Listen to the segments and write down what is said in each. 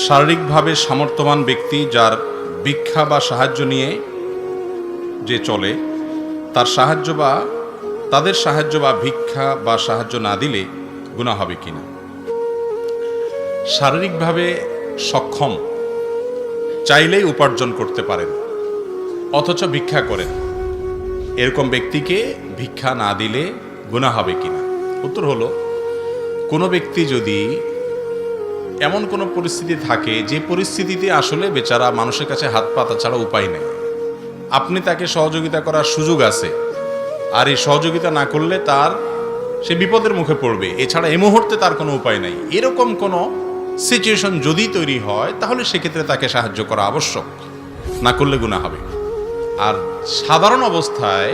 শারীরিকভাবে সামর্থ্যবান ব্যক্তি যার ভিক্ষা বা সাহায্য নিয়ে যে চলে তার সাহায্য বা তাদের সাহায্য বা ভিক্ষা বা সাহায্য না দিলে গুনাহ হবে কিনা। শারীরিকভাবে সক্ষম, চাইলেই উপার্জন করতে পারেন অথচ ভিক্ষা করেন, এরকম ব্যক্তিকে ভিক্ষা না দিলে গুনাহ হবে কিনা। উত্তর হলো, কোনো ব্যক্তি যদি এমন কোনো পরিস্থিতি থাকে যে পরিস্থিতিতে আসলে বেচারা মানুষের কাছে হাত পাতা ছাড়া উপায় নেই, আপনি তাকে সহযোগিতা করার সুযোগ আছে, আর এই সহযোগিতা না করলে সে বিপদের মুখে পড়বে, এছাড়া এই মুহূর্তে তার কোনো উপায় নেই, এরকম কোনো সিচুয়েশন যদি তৈরি হয় তাহলে সেক্ষেত্রে তাকে সাহায্য করা আবশ্যক, না করলে গুনাহ হবে। আর সাধারণ অবস্থায়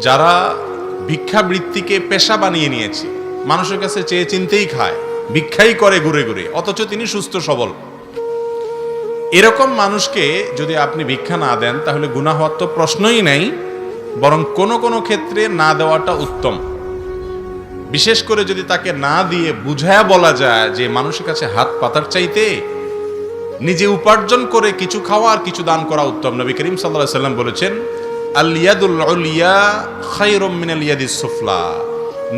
যারা ভিক্ষাবৃত্তিকে পেশা বানিয়ে নিয়েছে, মানুষের কাছে চেয়ে চিনতেই খায়, ভিক্ষাই করে ঘুরে ঘুরে, অথচ তিনি সুস্থ সবল, এরকম মানুষকে যদি আপনি ভিক্ষা না দেন তাহলে গুনাহ হওয়ার তো প্রশ্নই নেই, বরং কোনো কোনো ক্ষেত্রে না দেওয়াটা উত্তম। বিশেষ করে যদি তাকে না দিয়ে বুঝায়া বলা যায় যে মানুষের কাছে হাত পাতার চাইতে নিজে উপার্জন করে কিছু খাওয়া আর কিছু দান করা উত্তম। নবী করিম সাল্লাল্লাহু আলাইহি ওয়াসাল্লাম বলেছেন, আল ইয়াদুল উলিয়া খায়রুম মিনাল ইয়াদিস সুফলা,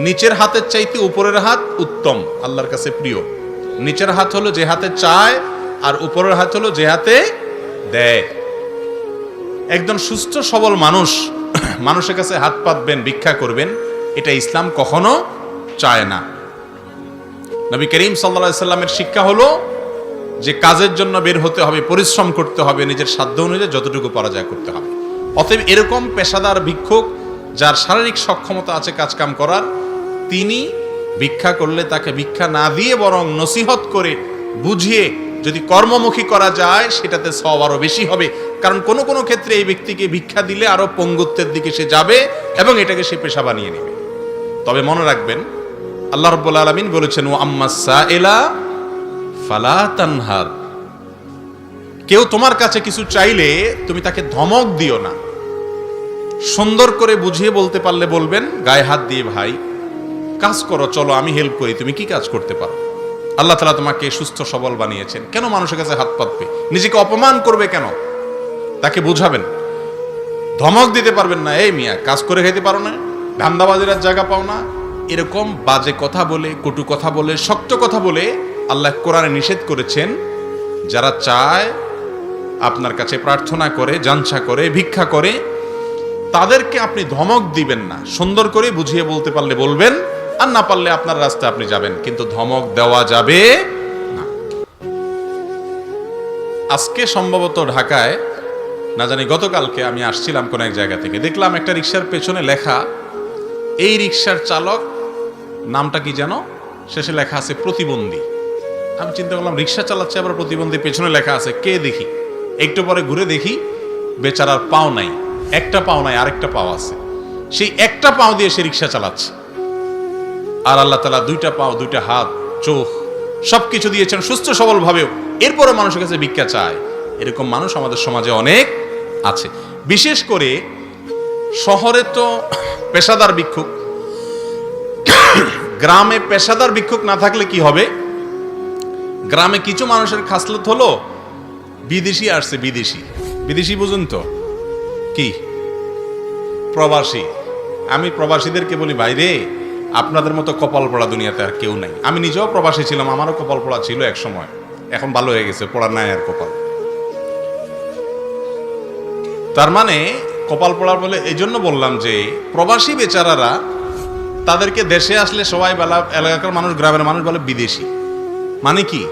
নিচের হাতের চাইতে উপরের হাত উত্তম, আল্লাহর কাছে প্রিয়। নিচের হাত হলো যে হাতে চায়, আর উপরের হাত হলো যে হাতে দেয়। একজন সুস্থ সবল মানুষের কাছে হাত পাতবেন, ভিক্ষা করবেন, এটা ইসলাম কখনো চায় না। নবী করিম সাল্লাল্লাহু আলাইহি ওয়াসাল্লামের শিক্ষা হলো যে কাজের জন্য বের হতে হবে, পরিশ্রম করতে হবে, নিজের সাধ্য অনুযায়ী যতটুকু পারা যায় করতে হবে। অতএব এরকম পেশাদার ভিক্ষুক যার শারীরিক সক্ষমতা আছে কাজকাম করার, তিনি ভিক্ষা করলে তাকে ভিক্ষা না দিয়ে বরং নসিহত করে বুঝিয়ে যদি কর্মমুখী করা যায় সেটাতে সওয়াব আরো বেশি হবে। কারণ কোনো কোনো ক্ষেত্রে এই ব্যক্তিকে ভিক্ষা দিলে আরো পঙ্গুত্বের দিকে সে যাবে এবং এটাকে সে পেশা বানিয়ে নেবে। তবে মনে রাখবেন, আল্লাহ রাব্বুল আলামিন বলেছেন, ওয়া আম্মাস সাইলা ফালা তানহার, কেউ তোমার কাছে কিছু চাইলে তুমি তাকে ধমক দিও না, সুন্দর করে বুঝিয়ে বলতে পারলে বলবেন, গায়ে হাত দিয়ে, ভাই কাজ করো, চলো আমি হেল্প করি, তুমি কি কাজ করতে পারো, আল্লাহ তাআলা তোমাকে সুস্থ সবল বানিয়েছেন, কেন মানুষের কাছে হাত পাতবে, নিজেকে অপমান করবে কেন, তাকে বুঝাবেন। ধমক দিতে পারবেন না, এই মিয়া কাজ করে খেতে পারো না, ধান্দাবাজির জায়গা পাও না, এরকম বাজে কথা বলে, কটু কথা বলে, শক্ত কথা বলে আল্লাহ কোরআনে নিষেধ করেছেন। যারা চায়, আপনার কাছে প্রার্থনা করে, জানসা করে, ভিক্ষা করে, তাদেরকে আপনি ধমক দিবেন না, সুন্দর করে বুঝিয়ে বলতে পারলে বলবেন, আর না পারলে আপনার রাস্তায় আপনি যাবেন, কিন্তু ধমক দেওয়া যাবে না। আজকে সম্ভবত ঢাকায়, না জানি গতকালকে আমি আসছিলাম কোন এক জায়গা থেকে, দেখলাম একটা রিকশার পেছনে লেখা, এই রিকশার চালক নামটা কি যেন, শেষে লেখা আছে প্রতিবন্ধী। আমি চিন্তা করলাম, রিকশা চালাচ্ছে আবার প্রতিবন্ধী, পেছনে লেখা আছে, কে দেখি, একটু পরে ঘুরে দেখি বেচারার পাও নাই, একটা পাও নাই, আরেকটা পাও আছে, সেই একটা পাও দিয়ে সে রিকশা চালাচ্ছে। আর আল্লাহ তাআলা দুইটা পাও, দুইটা হাত, চোখ সবকিছু দিয়েছেন সুস্থ সবল ভাবেও, এরপরে মানুষের কাছে ভিক্ষা চায়। এরকম মানুষ আমাদের সমাজে অনেক আছে। বিশেষ করে শহরে তো পেশাদার ভিক্ষুক, গ্রামে পেশাদার ভিক্ষুক না থাকলে কি হবে, গ্রামে কিছু মানুষের খাসলত হলো বিদেশি আসছে, বিদেশি বুঝুন তো কি, প্রবাসী। আমি প্রবাসীদেরকে বলি, ভাই রে, আপনাদের মতো কপাল পড়া দুনিয়াতে আর কেউ নাই। আমি নিজেও প্রবাসী ছিলাম, আমারও কপাল পড়া ছিল এক সময়, এখন ভালো হয়ে গেছে, পড়া নাই আর কপাল। তার মানে কপাল পড়া বলে এই জন্য বললাম যে প্রবাসী বেচারারা, তাদেরকে দেশে আসলে সবাই বেলা, এলাকার মানুষ, গ্রামের মানুষ বলে বিদেশি। মানে কি,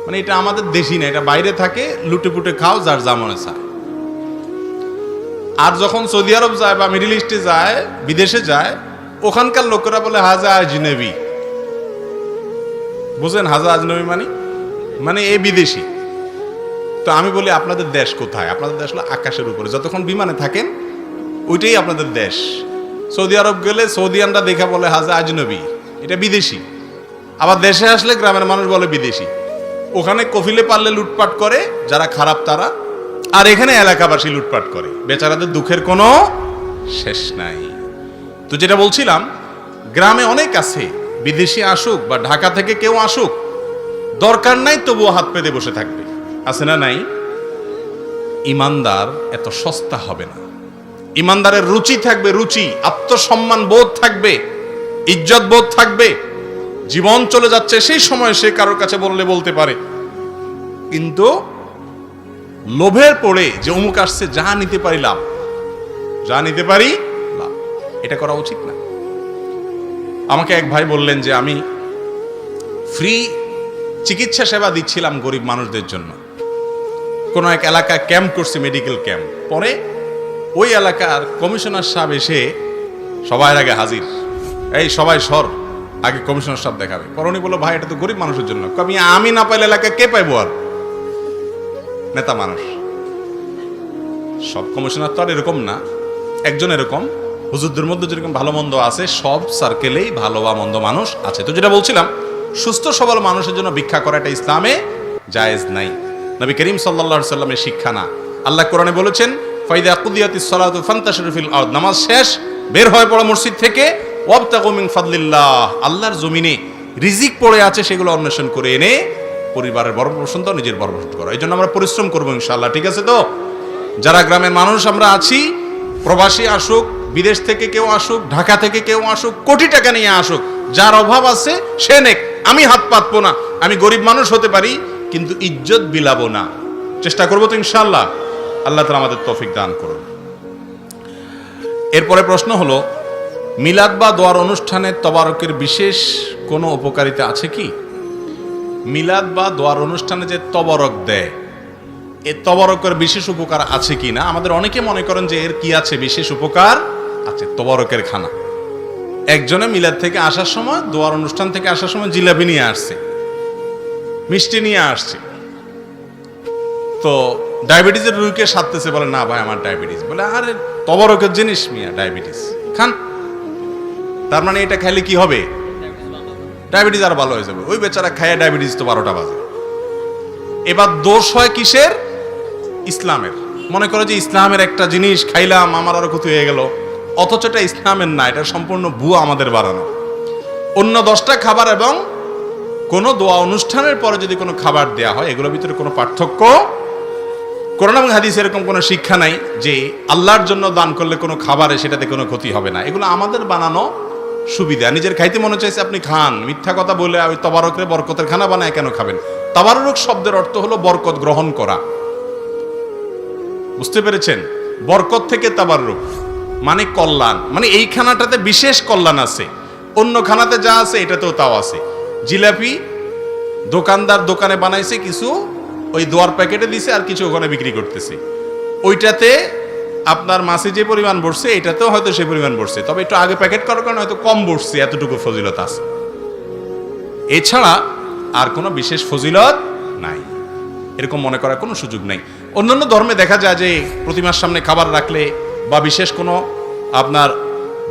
মানে এটা আমাদের দেশি না, এটা বাইরে থাকে, লুটে পুটে খাও যার যা মনে চায়। আর যখন সৌদি আরব যায় বা মিডল ইস্টে যায়, বিদেশে যায়, ওখানকার লোকেরা বলে হাজা আজনবী। বুঝেন হাজা আজনবী মানে এ বিদেশি। তো আমি বলি, আপনাদের দেশ কোথায়? আপনাদের দেশ হলো আকাশের উপরে, যতক্ষণ বিমানে থাকেন ওইটাই আপনাদের দেশ। সৌদি আরব গেলে সৌদিয়ানরা দেখা বলে হাজা আজনবী, এটা বিদেশি। আবার দেশে আসলে গ্রামের মানুষ বলে বিদেশি। ওখানে কফিলে পারলে লুটপাট করে যারা খারাপ তারা, আর এখানে এলাকাবাসী লুটপাট করে, বেচারাদের দুঃখের কোনো শেষ নাই। তো যেটা বলছিলাম, গ্রামে অনেক আছে, বিদেশি আসুক বা ঢাকা থেকে কেউ আসুক, দরকার নাই তবুও হাত পেতে বসে থাকবে, আছে না নাই? ইমানদার এত সস্তা হবে না। ইমানদারের রুচি থাকবে, রুচি, আত্মসম্মান বোধ থাকবে, ইজ্জত বোধ থাকবে। জীবন চলে যাচ্ছে সেই সময় সে কারোর কাছে বললে বলতে পারে, কিন্তু লোভের পড়ে যে অমুক আসছে, যা নিতে পারি লাভ, যা নিতে পারি লাভ, এটা করা উচিত না। আমাকে এক ভাই বললেন যে আমি ফ্রি চিকিৎসা সেবা দিচ্ছিলাম গরিব মানুষদের জন্য। কোন এক এলাকায় ক্যাম্প করছে, মেডিকেল ক্যাম্প। পরে ওই এলাকার কমিশনার সাহেব এসে সবার আগে হাজির, এই সবাই সর, আগে কমিশনার সাহেব দেখাবে। পরে উনি বললো, ভাই এটা তো গরিব মানুষের জন্য। আমি না পাইলে এলাকায় কে পাইবো? আর নেতা মানুষ। সব কমিশনার তো আর এরকম না, একজন এরকম। হুজুরদের মধ্যে যেরকম ভালো মন্দ আছে, সব সার্কেলেই ভালো বা মন্দ মানুষ আছে। তো যেটা বলছিলাম, সুস্থ সবল মানুষের জন্য ভিক্ষা করাটা ইসলামে জায়েজ নাই, নবী করিম সাল্লাল্লাহু আলাইহি সাল্লামের শিক্ষা না। আল্লাহ কোরআনে বলেছেন, ফাইদা কুদিয়াতিস সালাতু ফান্তাশিরু ফিল আরদ, নামাজ শেষ, বের হয়ে পড়ো মসজিদ থেকে, ওয়াবতাগু মিন ফাদলিল্লাহ, আল্লাহর জমিনে রিজিক পড়ে আছে সেগুলো অন্বেষণ করে এনে পরিবারের ভরণ-পোষণ দাও, নিজের ভরণ-পোষণ করো। এই জন্য আমরা পরিশ্রম করবো ইনশাআল্লাহ, ঠিক আছে তো? যারা গ্রামের মানুষ আমরা আছি, প্রবাসী আসুক, বিদেশ থেকে কেউ আসুক, ঢাকা থেকে কেউ আসুক, কোটি টাকা নিয়ে আসুক, যার অভাব আছে সে নেক, আমি হাত পাতবো না। আমি গরিব মানুষ হতে পারি, কিন্তু ইজ্জত বিলাবো না, চেষ্টা করবো তো ইনশাআল্লাহ। আল্লাহ তাআলা আমাদের তৌফিক দান করুন। এরপরে প্রশ্ন হলো, মিলাদ বা দোয়ার অনুষ্ঠানে তবারকের বিশেষ কোনো উপকারিতা আছে কি? মিলাদ বা দোয়ার অনুষ্ঠানে যে তবারক দেয়, এ তবারকের বিশেষ উপকার আছে কি না? আমাদের অনেকে মনে করেন যে এর কি আছে, বিশেষ উপকার আছে। তবারকের খানা, একজনে মিলাদ থেকে আসার সময়, দোয়ার অনুষ্ঠান থেকে আসার সময় জিলাপি নিয়ে আসছে, মিষ্টি নিয়ে আসছে। তো ডায়াবেটিসের রোগীকে সাধতেছে, বলে না ভাই আমার ডায়াবেটিস। বলে আরে তবারকের জিনিস মিয়া, ডায়াবেটিস খান। তার মানে এটা খাইলে কি হবে? ডায়াবেটিস আর ভালো হয়ে যাবে। ওই বেচারা খায় ডায়াবেটিস তো 12টা বাজে। এবার দোষ হয় কিসের? ইসলামের। মনে করে যে ইসলামের একটা জিনিস খাইলাম, আমার আরো ক্ষতি হয়ে গেল, অথচ এটা ইসলামের না, এটা সম্পূর্ণ ভুয়া, আমাদের বানানো। অন্য 10টা খাবার এবং কোন দোয়া অনুষ্ঠানের পরে যদি কোনো খাবার দেয়া হয়, এগুলোর ভিতরে কোনো পার্থক্য, কোরআন এবং হাদিসে এরকম কোনো শিক্ষা নাই যে আল্লাহর জন্য দান করলে কোনো খাবারে সেটাতে কোনো ক্ষতি হবে না। এগুলো আমাদের বানানো সুবিধা। নিজের খাইতে মনে চাইছে, আপনি খান, মিথ্যা কথা বলে ওই তবারকরে বরকতের খানা বানায় কেন খাবেন? তাবাররুক শব্দের অর্থ হলো বরকত গ্রহণ করা, বুঝতে পেরেছেন? বরকত থেকে তাবাররুক মানে কল্যাণ, মানে এই খানাটাতে বিশেষ কল্যাণ আছে, অন্য খানাতে যা আছে এটাতেও তাও আছে। জিলাপি দোকানদার দোকানে বানাইছে, কিছু ওই দোয়ার প্যাকেটে দিছে, আর কিছু ওখানে বিক্রি করতেছে। ওইটাতে আপনার মাছে যে পরিমাণ বসছে, এটাতেও হয়তো সেই পরিমাণ বসছে, তবে একটু আগে প্যাকেট করার কারণে হয়তো কম বসছে, এতটুকু ফজিলত আছে। এছাড়া আর কোনো বিশেষ ফজিলত নাই, এরকম মনে করার কোনো সুযোগ নাই। অন্যান্য ধর্মে দেখা যায় যে প্রতিমার সামনে খাবার রাখলে বা বিশেষ কোনো আপনার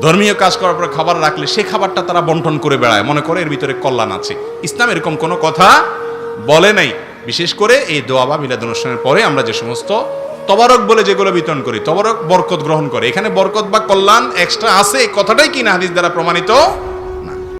ধর্মীয় কাজ করার পর খাবার রাখলে সে খাবারটা তারা বন্টন করে বেড়ায়, মনে করে এর ভিতরে কল্যাণ আছে। ইসলাম এরকম কোনো কথা বলে নাই। বিশেষ করে এই দোয়া বা মিলাদ অনুষ্ঠানের পরে আমরা যে সমস্ত তবারক বলে যেগুলো বিতরণ করি, তবারক বরকত গ্রহণ করে, এখানে বরকত বা কল্যাণ এক্সট্রা আছে, এই কথাটাই কিনা হাদিস দ্বারা প্রমাণিত